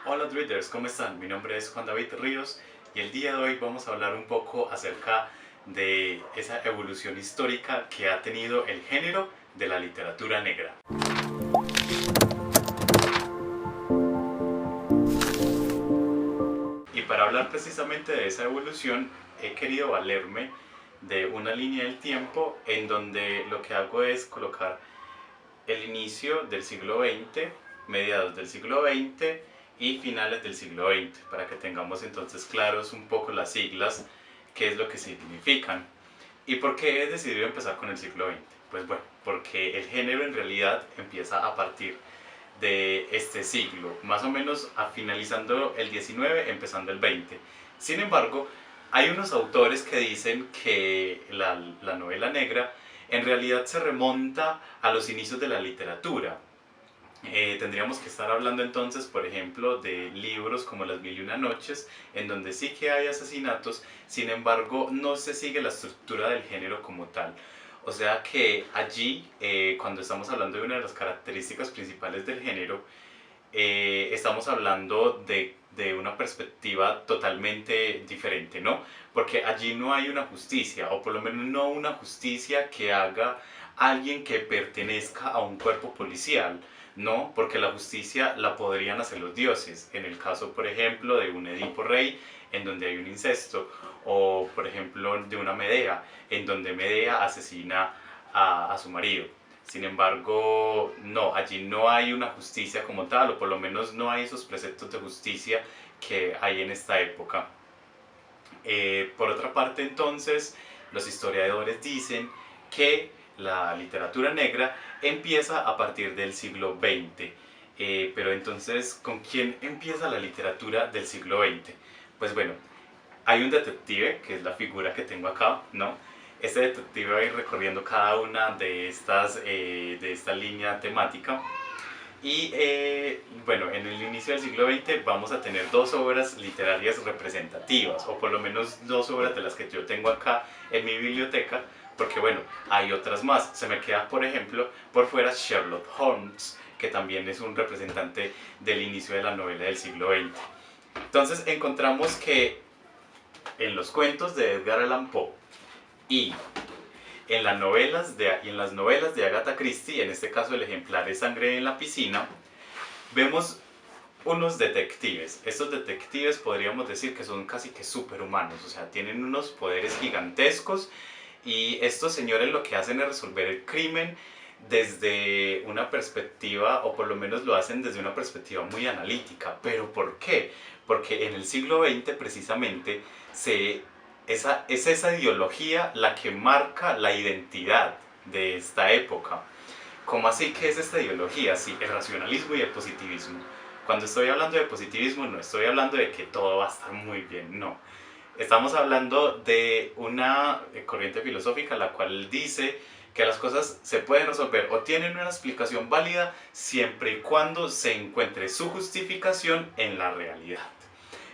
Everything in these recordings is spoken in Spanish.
Hola Readers, ¿cómo están? Mi nombre es Juan David Ríos y el día de hoy vamos a hablar un poco acerca de esa evolución histórica que ha tenido el género de la literatura negra. Y para hablar precisamente de esa evolución he querido valerme de una línea del tiempo en donde lo que hago es colocar el inicio del siglo XX, mediados del siglo XX y finales del siglo XX, para que tengamos entonces claros un poco las siglas, qué es lo que significan. ¿Y por qué he decidido empezar con el siglo XX? Pues bueno, porque el género en realidad empieza a partir de este siglo, más o menos a finalizando el XIX, empezando el XX. Sin embargo, hay unos autores que dicen que la novela negra en realidad se remonta a los inicios de la literatura. Tendríamos que estar hablando entonces, por ejemplo, de libros como Las Mil y Una Noches, en donde sí que hay asesinatos, sin embargo no se sigue la estructura del género como tal. O sea que allí, cuando estamos hablando de una de las características principales del género, estamos hablando de una perspectiva totalmente diferente, ¿no? Porque allí no hay una justicia, o por lo menos no una justicia que haga alguien que pertenezca a un cuerpo policial, ¿no? Porque la justicia la podrían hacer los dioses, en el caso, por ejemplo, de un Edipo Rey, en donde hay un incesto, o por ejemplo de una Medea, en donde Medea asesina a su marido. Sin embargo, no, allí no hay una justicia como tal, o por lo menos no hay esos preceptos de justicia que hay en esta época. Por otra parte, entonces, los historiadores dicen que la literatura negra empieza a partir del siglo XX. Pero entonces, ¿con quién empieza la literatura del siglo XX? Pues bueno, hay un detective, que es la figura que tengo acá, ¿no? Este detective va a ir recorriendo cada una de esta línea temática. Y bueno, en el inicio del siglo XX vamos a tener dos obras literarias representativas, o por lo menos dos obras de las que yo tengo acá en mi biblioteca, porque bueno, hay otras más. Se me queda, por ejemplo, por fuera Sherlock Holmes, que también es un representante del inicio de la novela del siglo XX. Entonces encontramos que en los cuentos de Edgar Allan Poe y en las novelas de Agatha Christie, en este caso el ejemplar es Sangre en la piscina, vemos unos detectives. Estos detectives podríamos decir que son casi que superhumanos, o sea, tienen unos poderes gigantescos y estos señores lo que hacen es resolver el crimen desde una perspectiva, o por lo menos lo hacen desde una perspectiva muy analítica. ¿Pero por qué? Porque en el siglo XX precisamente es esa ideología la que marca la identidad de esta época. ¿Cómo así que es esta ideología? Sí, el racionalismo y el positivismo. Cuando estoy hablando de positivismo no estoy hablando de que todo va a estar muy bien, no. Estamos hablando de una corriente filosófica la cual dice que las cosas se pueden resolver o tienen una explicación válida siempre y cuando se encuentre su justificación en la realidad.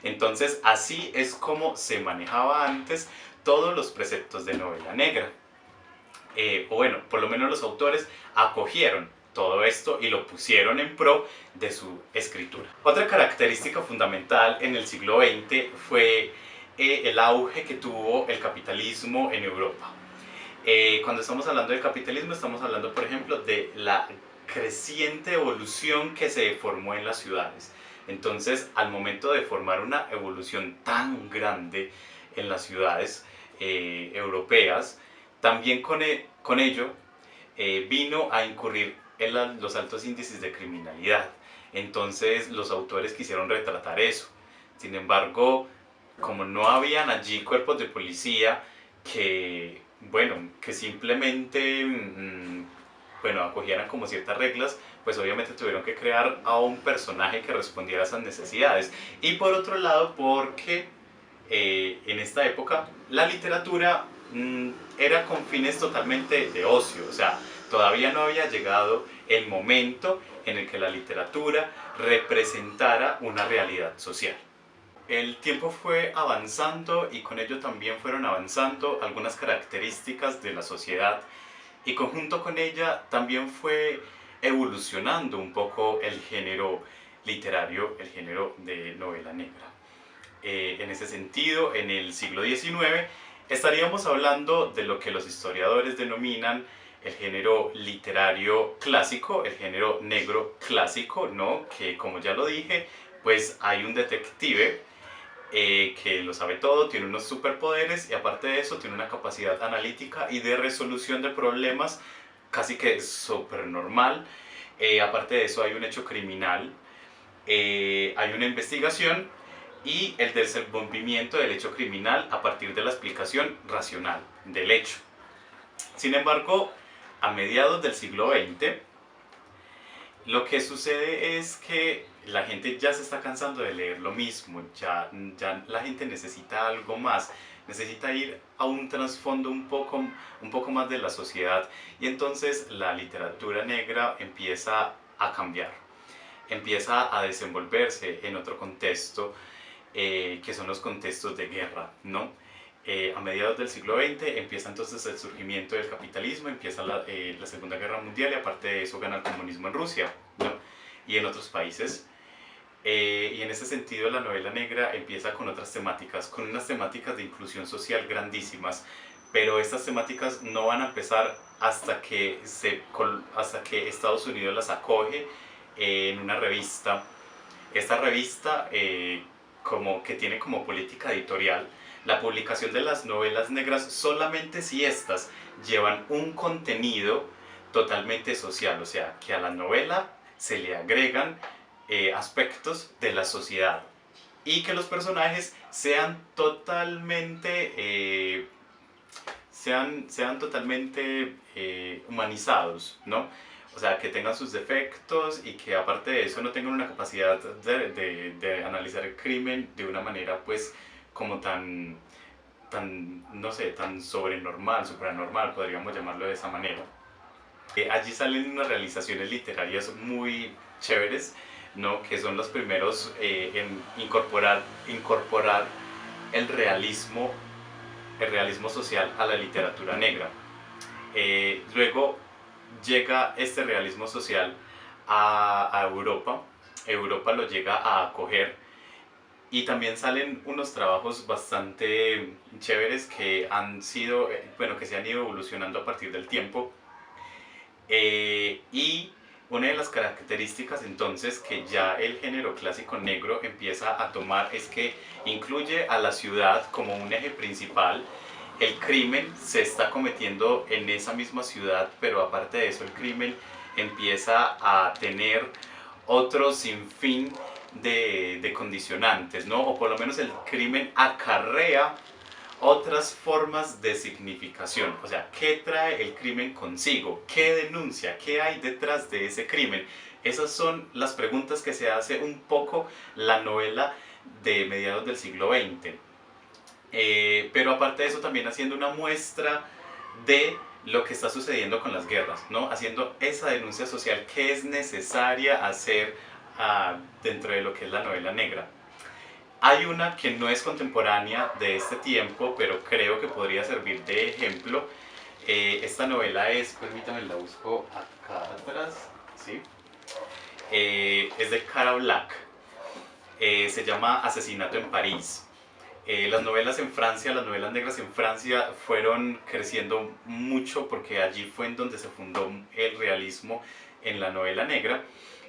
Entonces así es como se manejaba antes todos los preceptos de novela negra. O bueno, por lo menos los autores acogieron todo esto y lo pusieron en pro de su escritura. Otra característica fundamental en el siglo XX fue el auge que tuvo el capitalismo en Europa. Cuando estamos hablando del capitalismo estamos hablando, por ejemplo, de la creciente evolución que se formó en las ciudades. Entonces, al momento de formar una evolución tan grande en las ciudades europeas, también con ello vino a incurrir en los altos índices de criminalidad. Entonces los autores quisieron retratar eso. Sin embargo, como no habían allí cuerpos de policía que, bueno, que simplemente bueno, acogieran como ciertas reglas, pues obviamente tuvieron que crear a un personaje que respondiera a esas necesidades. Y por otro lado, porque en esta época la literatura era con fines totalmente de ocio, o sea, todavía no había llegado el momento en el que la literatura representara una realidad social. El tiempo fue avanzando y con ello también fueron avanzando algunas características de la sociedad y conjunto con ella también fue evolucionando un poco el género literario el género de novela negra. En ese sentido, en el siglo XIX estaríamos hablando de lo que los historiadores denominan el género literario clásico, el género negro clásico, ¿no? Que, como ya lo dije, pues hay un detective que lo sabe todo, tiene unos superpoderes y aparte de eso tiene una capacidad analítica y de resolución de problemas casi que súper normal. Aparte de eso hay un hecho criminal, hay una investigación y el desenvolvimiento del hecho criminal a partir de la explicación racional del hecho. Sin embargo, a mediados del siglo XX, lo que sucede es que la gente ya se está cansando de leer lo mismo, ya la gente necesita algo más, necesita ir a un trasfondo un poco más de la sociedad, y entonces la literatura negra empieza a cambiar, empieza a desenvolverse en otro contexto, que son los contextos de guerra, ¿no? A mediados del siglo XX empieza entonces el surgimiento del capitalismo, empieza la Segunda Guerra Mundial y aparte de eso gana el comunismo en Rusia, ¿no? Y en otros países. Y en ese sentido la novela negra empieza con otras temáticas, con unas temáticas de inclusión social grandísimas, pero estas temáticas no van a empezar hasta que Estados Unidos las acoge en una revista. Esta revista como que tiene como política editorial la publicación de las novelas negras solamente si estas llevan un contenido totalmente social, o sea, que a la novela se le agregan aspectos de la sociedad y que los personajes sean totalmente humanizados, ¿no? O sea, que tengan sus defectos y que aparte de eso no tengan una capacidad de analizar el crimen de una manera pues como no sé, tan sobrenormal, supranormal, podríamos llamarlo de esa manera. Allí salen unas realizaciones literarias muy chéveres, ¿no? Que son los primeros en incorporar el realismo social a la literatura negra. Luego llega este realismo social a Europa. Europa lo llega a acoger y también salen unos trabajos bastante chéveres que han sido, bueno, que se han ido evolucionando a partir del tiempo. Y una de las características entonces que ya el género clásico negro empieza a tomar es que incluye a la ciudad como un eje principal. El crimen se está cometiendo en esa misma ciudad, pero aparte de eso el crimen empieza a tener otro sinfín de condicionantes, ¿no? O por lo menos el crimen acarrea otras formas de significación. O sea, ¿qué trae el crimen consigo? ¿Qué denuncia? ¿Qué hay detrás de ese crimen? Esas son las preguntas que se hace un poco la novela de mediados del siglo XX. Pero aparte de eso también haciendo una muestra de lo que está sucediendo con las guerras, ¿no? Haciendo esa denuncia social que es necesaria hacer dentro de lo que es la novela negra. Hay una que no es contemporánea de este tiempo, pero creo que podría servir de ejemplo. Esta novela es, permítanme la busco acá atrás, ¿sí? Es de Cara Black, se llama Asesinato en París. Las novelas en Francia, las novelas negras en Francia fueron creciendo mucho porque allí fue en donde se fundó el realismo en la novela negra.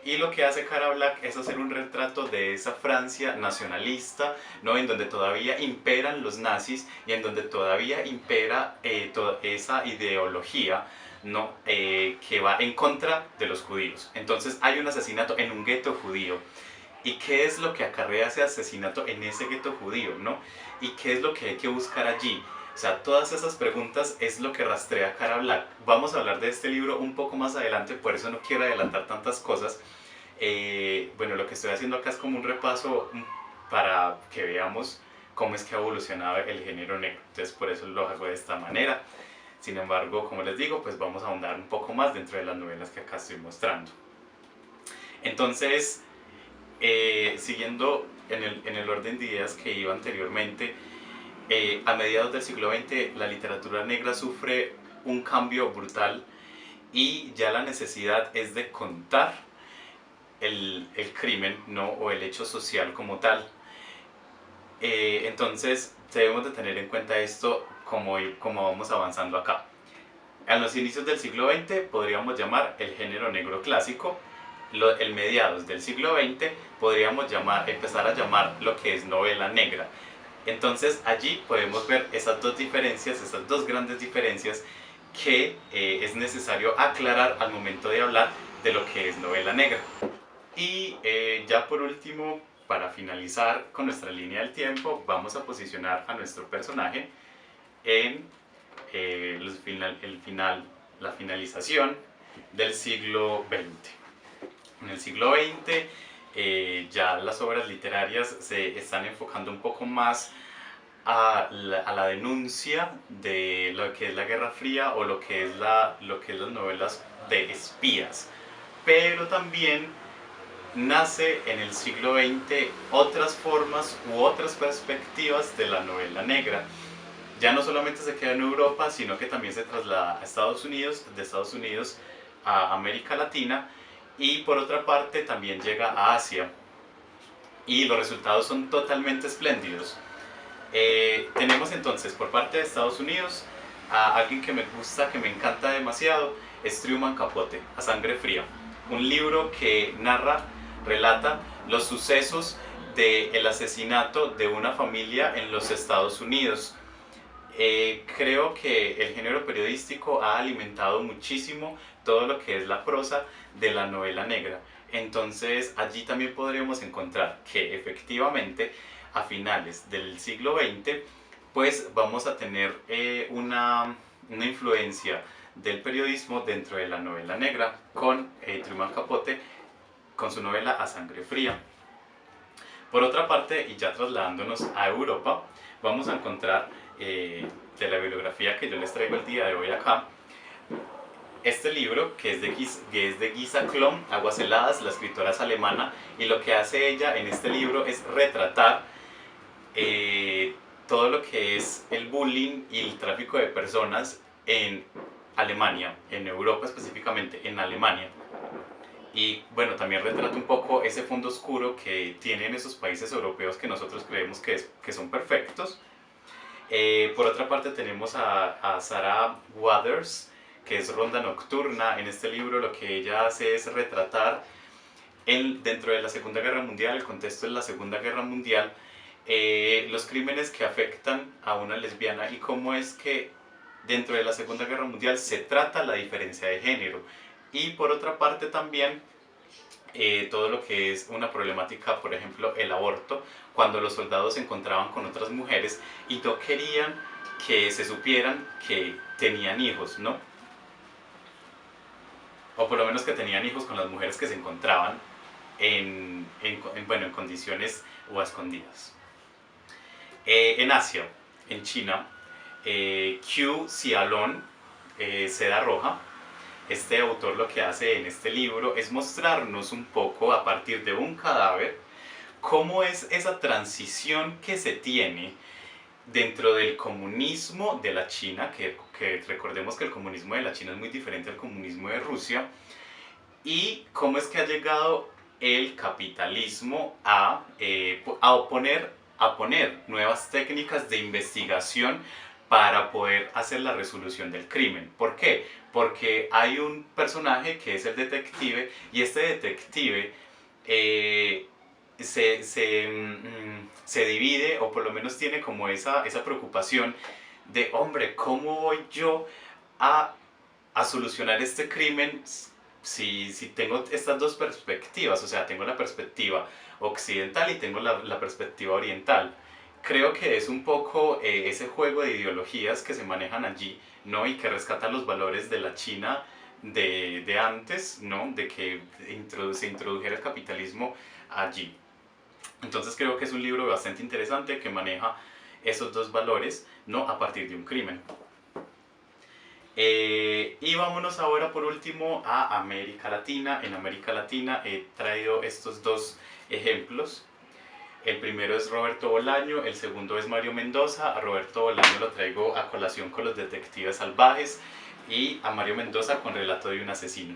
Y lo que hace Cara Black es hacer un retrato de esa Francia nacionalista, ¿no? En donde todavía imperan los nazis y en donde todavía impera toda esa ideología, ¿no? Que va en contra de los judíos. Entonces hay un asesinato en un gueto judío. ¿Y qué es lo que acarrea ese asesinato en ese gueto judío, ¿no? ¿Y qué es lo que hay que buscar allí? O sea, todas esas preguntas es lo que rastrea Cara Black. Vamos a hablar de este libro un poco más adelante, por eso no quiero adelantar tantas cosas. Bueno, lo que estoy haciendo acá es como un repaso para que veamos cómo es que ha evolucionado el género negro. Entonces, por eso lo hago de esta manera. Sin embargo, como les digo, pues vamos a ahondar un poco más dentro de las novelas que acá estoy mostrando. Entonces, siguiendo en el orden de ideas que iba anteriormente, a mediados del siglo XX la literatura negra sufre un cambio brutal y ya la necesidad es de contar el crimen, ¿no? O el hecho social como tal. Entonces debemos de tener en cuenta esto como vamos avanzando acá. A los inicios del siglo XX podríamos llamar el género negro clásico. El mediados del siglo XX podríamos empezar a llamar lo que es novela negra. Entonces allí podemos ver esas dos diferencias, esas dos grandes diferencias que es necesario aclarar al momento de hablar de lo que es novela negra. Y ya por último, para finalizar con nuestra línea del tiempo, vamos a posicionar a nuestro personaje en la finalización del siglo XX. En el siglo XX ya las obras literarias se están enfocando un poco más a la denuncia de lo que es la Guerra Fría o lo que es las novelas de espías, pero también nace en el siglo XX otras formas u otras perspectivas de la novela negra. Ya no solamente se queda en Europa, sino que también se traslada a Estados Unidos, de Estados Unidos a América Latina, y por otra parte también llega a Asia. Y los resultados son totalmente espléndidos. Tenemos entonces por parte de Estados Unidos a alguien que me gusta, que me encanta demasiado, es Truman Capote, A Sangre Fría. Un libro que relata los sucesos del asesinato de una familia en los Estados Unidos. Creo que el género periodístico ha alimentado muchísimo todo lo que es la prosa de la novela negra. Entonces allí también podríamos encontrar que efectivamente a finales del siglo XX pues vamos a tener una influencia del periodismo dentro de la novela negra con Truman Capote con su novela A Sangre Fría. Por otra parte, y ya trasladándonos a Europa, vamos a encontrar de la bibliografía que yo les traigo el día de hoy acá, este libro que es de Gisa Klom, Aguas heladas, la escritora es alemana, y lo que hace ella en este libro es retratar todo lo que es el bullying y el tráfico de personas en Alemania, en Europa específicamente, en Alemania. Y bueno, también retrata un poco ese fondo oscuro que tienen esos países europeos que nosotros creemos que son perfectos. Por otra parte tenemos a Sarah Waters, que es Ronda Nocturna. En este libro lo que ella hace es retratar dentro de la Segunda Guerra Mundial, el contexto de la Segunda Guerra Mundial, los crímenes que afectan a una lesbiana y cómo es que dentro de la Segunda Guerra Mundial se trata la diferencia de género. Y por otra parte también todo lo que es una problemática, por ejemplo el aborto, cuando los soldados se encontraban con otras mujeres y no querían que se supieran que tenían hijos, ¿no? O por lo menos que tenían hijos con las mujeres que se encontraban en condiciones o a escondidas. En Asia, en China, Qiu Xiaolong, Seda Roja, este autor lo que hace en este libro es mostrarnos un poco a partir de un cadáver cómo es esa transición que se tiene dentro del comunismo de la China, que recordemos que el comunismo de la China es muy diferente al comunismo de Rusia, y cómo es que ha llegado el capitalismo a poner nuevas técnicas de investigación para poder hacer la resolución del crimen. ¿Por qué? Porque hay un personaje que es el detective, y este detective se divide, o por lo menos tiene como esa preocupación de, hombre, ¿cómo voy yo a solucionar este crimen si tengo estas dos perspectivas? O sea, tengo la perspectiva occidental y tengo la perspectiva oriental. Creo que es un poco ese juego de ideologías que se manejan allí, ¿no? Y que rescatan los valores de la China de antes, ¿no? De que se introdujera el capitalismo allí. Entonces creo que es un libro bastante interesante que maneja esos dos valores, ¿no? A partir de un crimen. Y vámonos ahora por último a América Latina. En América Latina he traído estos dos ejemplos. El primero es Roberto Bolaño, el segundo es Mario Mendoza. A Roberto Bolaño lo traigo a colación con Los Detectives Salvajes y a Mario Mendoza con Relato de un Asesino.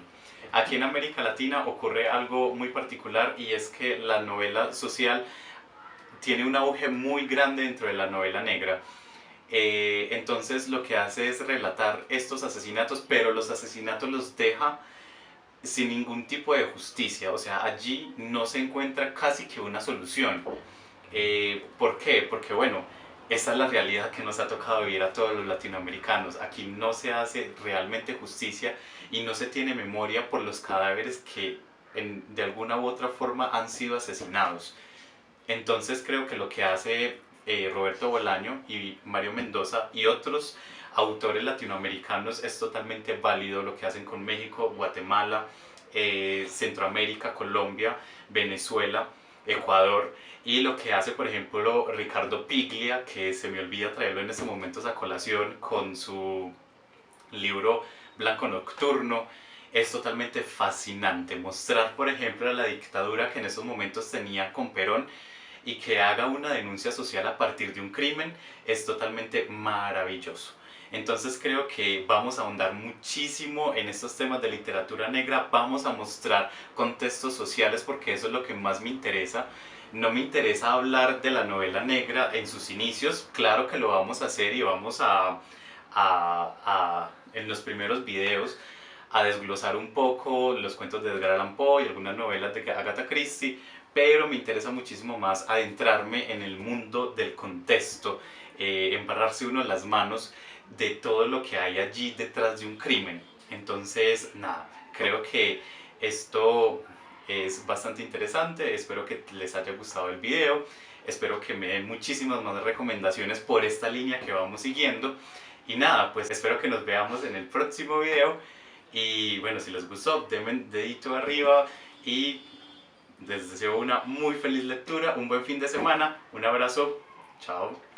Aquí en América Latina ocurre algo muy particular y es que la novela social tiene un auge muy grande dentro de la novela negra. Entonces lo que hace es relatar estos asesinatos, pero los asesinatos los deja sin ningún tipo de justicia, o sea, allí no se encuentra casi que una solución. ¿Por qué? Porque bueno, esa es la realidad que nos ha tocado vivir a todos los latinoamericanos. Aquí no se hace realmente justicia y no se tiene memoria por los cadáveres que de alguna u otra forma han sido asesinados. Entonces creo que lo que hace Roberto Bolaño y Mario Mendoza y otros autores latinoamericanos es totalmente válido lo que hacen con México, Guatemala, Centroamérica, Colombia, Venezuela, Ecuador, y lo que hace por ejemplo Ricardo Piglia, que se me olvida traerlo en este momento a colación con su libro Blanco Nocturno. Es totalmente fascinante mostrar por ejemplo la dictadura que en esos momentos tenía con Perón y que haga una denuncia social a partir de un crimen es totalmente maravilloso. Entonces creo que vamos a ahondar muchísimo en estos temas de literatura negra, vamos a mostrar contextos sociales porque eso es lo que más me interesa. No me interesa hablar de la novela negra en sus inicios, claro que lo vamos a hacer y vamos en los primeros videos a desglosar un poco los cuentos de Edgar Allan Poe y algunas novelas de Agatha Christie, pero me interesa muchísimo más adentrarme en el mundo del contexto, embarrarse uno las manos de todo lo que hay allí detrás de un crimen. Entonces, nada, creo que esto es bastante interesante, espero que les haya gustado el video, espero que me den muchísimas más recomendaciones por esta línea que vamos siguiendo. Y nada, pues espero que nos veamos en el próximo video. Y bueno, si les gustó, denme un dedito arriba y les deseo una muy feliz lectura, un buen fin de semana, un abrazo, chao.